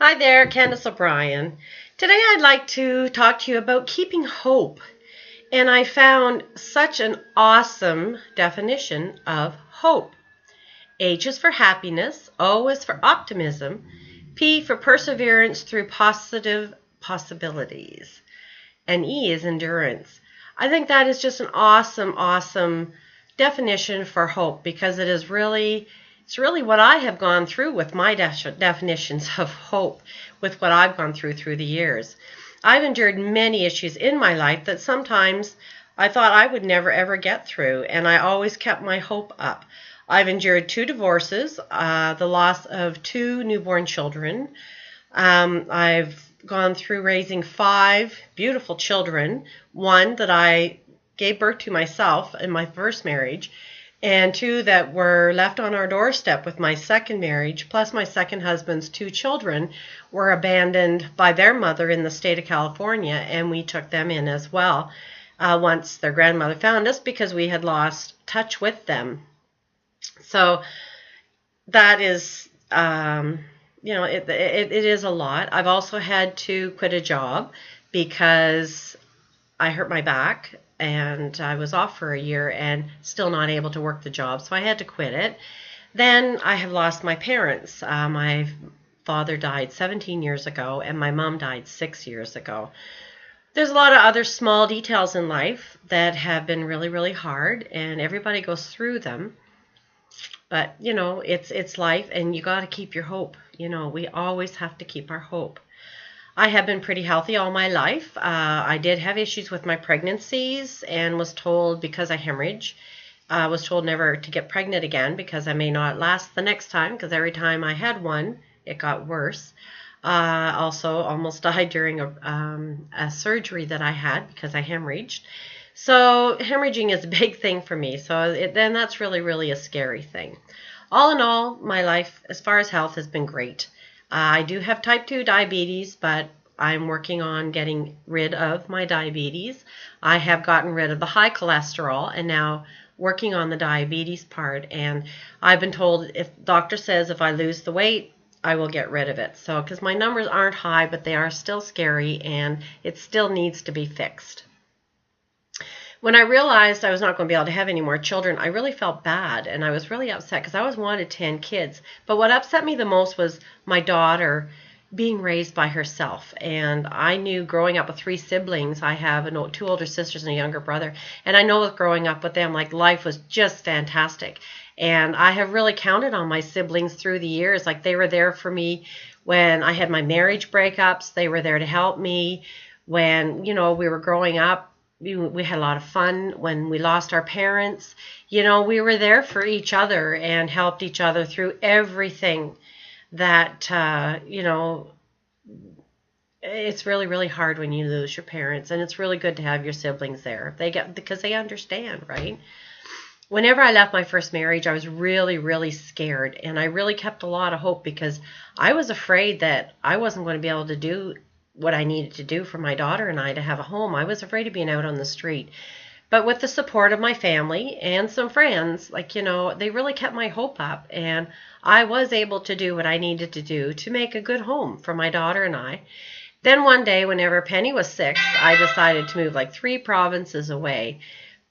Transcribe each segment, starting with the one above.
Hi there, Candace O'Brien. Today I'd like to talk to you about keeping hope. And I found such an awesome definition of hope. H is for happiness, O is for optimism, P for perseverance through positive possibilities, and E is endurance. I think that is just an awesome definition for hope because it's really what I have gone through with my definitions of hope, with what I've gone through the years. I've endured many issues in my life that sometimes I thought I would never ever get through, and I always kept my hope up. I've endured 2 divorces, the loss of 2 newborn children. I've gone through raising 5 beautiful children, 1 that I gave birth to myself in my first marriage, and 2 that were left on our doorstep with my second marriage, plus my second husband's 2 children were abandoned by their mother in the state of California, and we took them in as well once their grandmother found us because we had lost touch with them. So that is, it is a lot. I've also had to quit a job because I hurt my back and I was off for a year and still not able to work the job, so I had to quit it. Then I have lost my parents. My father died 17 years ago and my mom died 6 years ago. There's a lot of other small details in life that have been really hard, and everybody goes through them. But, it's life, and you got to keep your hope. We always have to keep our hope. I have been pretty healthy all my life. I did have issues with my pregnancies and was told because I hemorrhage, I was told never to get pregnant again because I may not last the next time because every time I had one, it got worse. Also almost died during a surgery that I had because I hemorrhaged. So hemorrhaging is a big thing for me. So then that's really a scary thing. All in all, my life as far as health has been great. I do have type 2 diabetes, but I'm working on getting rid of my diabetes. I have gotten rid of the high cholesterol and now working on the diabetes part. And I've been told if doctor says if I lose the weight, I will get rid of it. So because my numbers aren't high, but they are still scary and it still needs to be fixed. When I realized I was not going to be able to have any more children, I really felt bad, and I was really upset because I always wanted 10 kids. But what upset me the most was my daughter being raised by herself. And I knew growing up with 3 siblings, I have 2 older sisters and a younger brother, and I know with growing up with them, like, life was just fantastic. And I have really counted on my siblings through the years. Like, they were there for me when I had my marriage breakups. They were there to help me when, we were growing up. We had a lot of fun when we lost our parents. We were there for each other and helped each other through everything that, it's really hard when you lose your parents, and it's really good to have your siblings there. Because they understand, right? Whenever I left my first marriage, I was really scared, and I really kept a lot of hope because I was afraid that I wasn't going to be able to do what I needed to do for my daughter and I to have a home. I was afraid of being out on the street. But with the support of my family and some friends, they really kept my hope up. And I was able to do what I needed to do to make a good home for my daughter and I. Then one day, whenever Penny was 6, I decided to move 3 provinces away.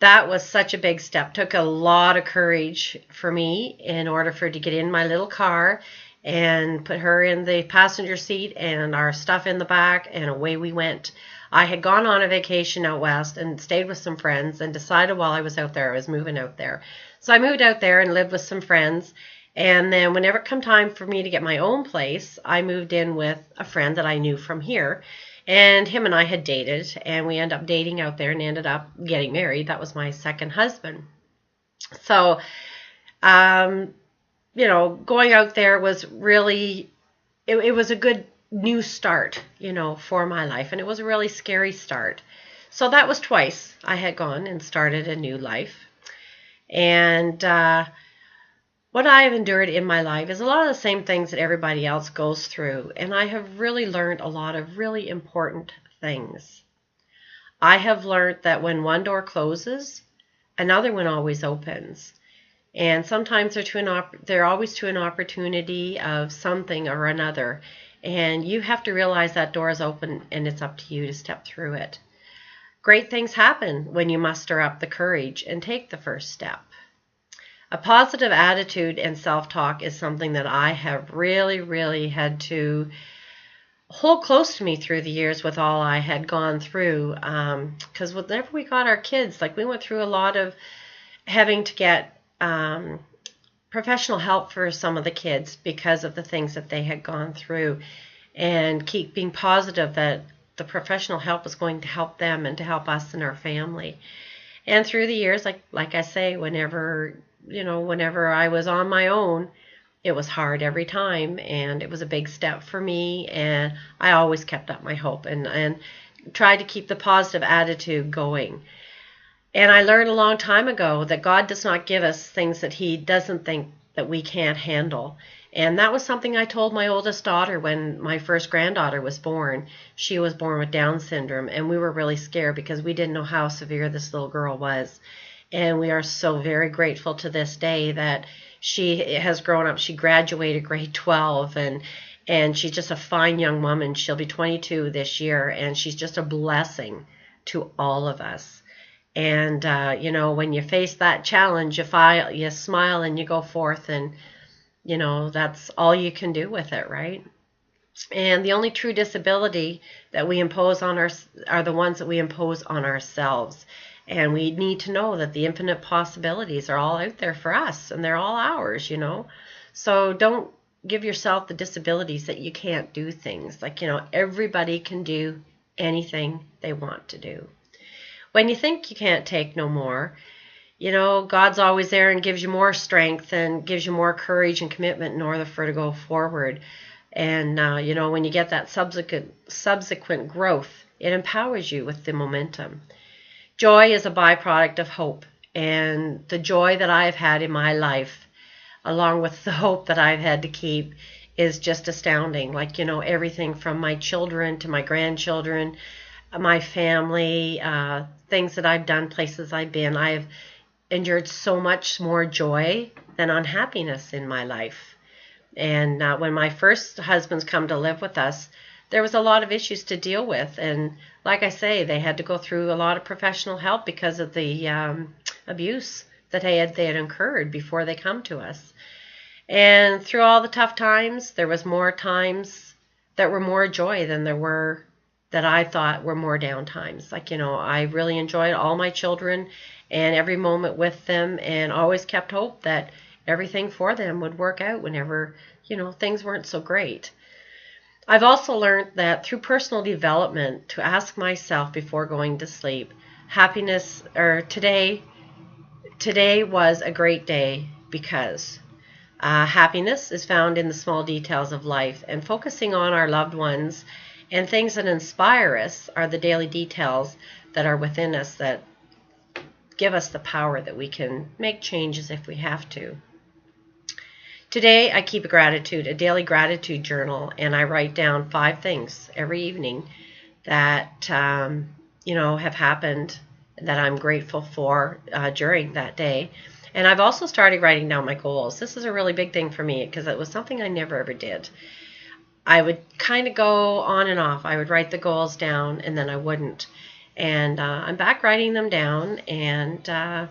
That was such a big step. Took a lot of courage for me in order for her to get in my little car and put her in the passenger seat and our stuff in the back, and away we went. I had gone on a vacation out west and stayed with some friends and decided while I was out there I was moving out there. So I moved out there and lived with some friends, and then whenever it come time for me to get my own place, I moved in with a friend that I knew from here, and him and I had dated, and we ended up dating out there and ended up getting married. That was my second husband. So going out there was really, it was a good new start, for my life. And it was a really scary start. So that was twice I had gone and started a new life. And what I have endured in my life is a lot of the same things that everybody else goes through. And I have really learned a lot of really important things. I have learned that when one door closes, another one always opens. And sometimes they're always to an opportunity of something or another. And you have to realize that door is open and it's up to you to step through it. Great things happen when you muster up the courage and take the first step. A positive attitude and self-talk is something that I have really, really had to hold close to me through the years with all I had gone through. Because whenever we got our kids, like we went through a lot of having to get professional help for some of the kids because of the things that they had gone through, and keep being positive that the professional help was going to help them and to help us and our family. And through the years, like I say, whenever I was on my own, it was hard every time, and it was a big step for me, and I always kept up my hope and tried to keep the positive attitude going. And I learned a long time ago that God does not give us things that he doesn't think that we can't handle. And that was something I told my oldest daughter when my first granddaughter was born. She was born with Down syndrome, and we were really scared because we didn't know how severe this little girl was. And we are so very grateful to this day that she has grown up. She graduated grade 12, and she's just a fine young woman. She'll be 22 this year, and she's just a blessing to all of us. And, when you face that challenge, you smile and you go forth, and, that's all you can do with it, right? And the only true disability that we impose on are the ones that we impose on ourselves. And we need to know that the infinite possibilities are all out there for us, and they're all ours, So don't give yourself the disabilities that you can't do things. Like, everybody can do anything they want to do. When you think you can't take no more, God's always there and gives you more strength and gives you more courage and commitment in order for to go forward. And, when you get that subsequent growth, it empowers you with the momentum. Joy is a byproduct of hope. And the joy that I've had in my life, along with the hope that I've had to keep, is just astounding. Like, everything from my children to my grandchildren, my family, things that I've done, places I've been. I've endured so much more joy than unhappiness in my life. And when my first husbands come to live with us, there was a lot of issues to deal with. And like I say, they had to go through a lot of professional help because of the abuse that they had incurred before they come to us. And through all the tough times, there was more times that were more joy than there were that I thought were more down times. Like, I really enjoyed all my children and every moment with them, and always kept hope that everything for them would work out whenever, things weren't so great. I've also learned that through personal development to ask myself before going to sleep, today was a great day because happiness is found in the small details of life, and focusing on our loved ones and things that inspire us are the daily details that are within us that give us the power that we can make changes if we have to. Today, I keep a daily gratitude journal, and I write down 5 things every evening that, have happened that I'm grateful for during that day. And I've also started writing down my goals. This is a really big thing for me because it was something I never ever did. I would kind of go on and off. I would write the goals down, and then I wouldn't. And I'm back writing them down, and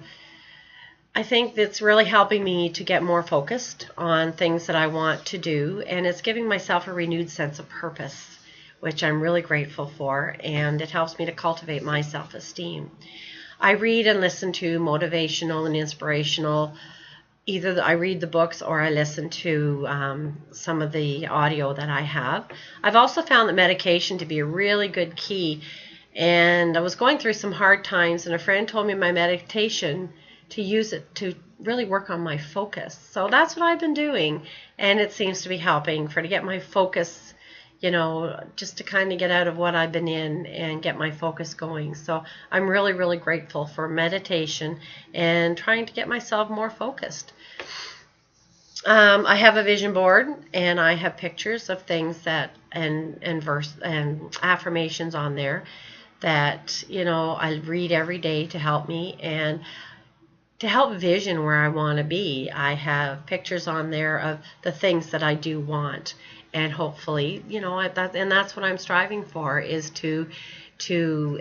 I think it's really helping me to get more focused on things that I want to do, and it's giving myself a renewed sense of purpose, which I'm really grateful for, and it helps me to cultivate my self-esteem. I read and listen to motivational and inspirational. Either I read the books or I listen to some of the audio that I have. I've also found that medication to be a really good key. And I was going through some hard times, and a friend told me my meditation to use it to really work on my focus. So that's what I've been doing, and it seems to be helping to get my focus, just to kind of get out of what I've been in and get my focus going. So I'm really, really grateful for meditation and trying to get myself more focused. I have a vision board, and I have pictures of things and verse and affirmations on there that I read every day to help me. And to help vision where I want to be. I have pictures on there of the things that I do want, and hopefully, and that's what I'm striving for, is to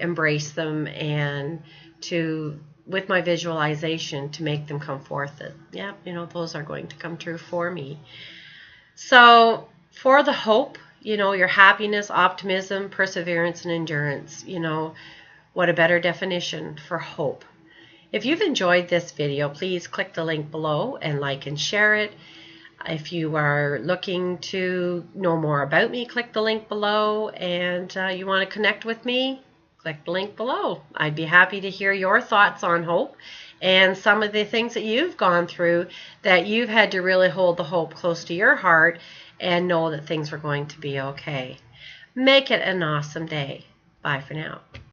embrace them, and to, with my visualization, to make them come forth. That, yeah, those are going to come true for me. So for the hope, your happiness, optimism, perseverance, and endurance, what a better definition for hope. If you've enjoyed this video, please click the link below and like and share it. If you are looking to know more about me, click the link below, and you want to connect with me, click the link below. I'd be happy to hear your thoughts on hope and some of the things that you've gone through, that you've had to really hold the hope close to your heart and know that things were going to be okay. Make it an awesome day. Bye for now.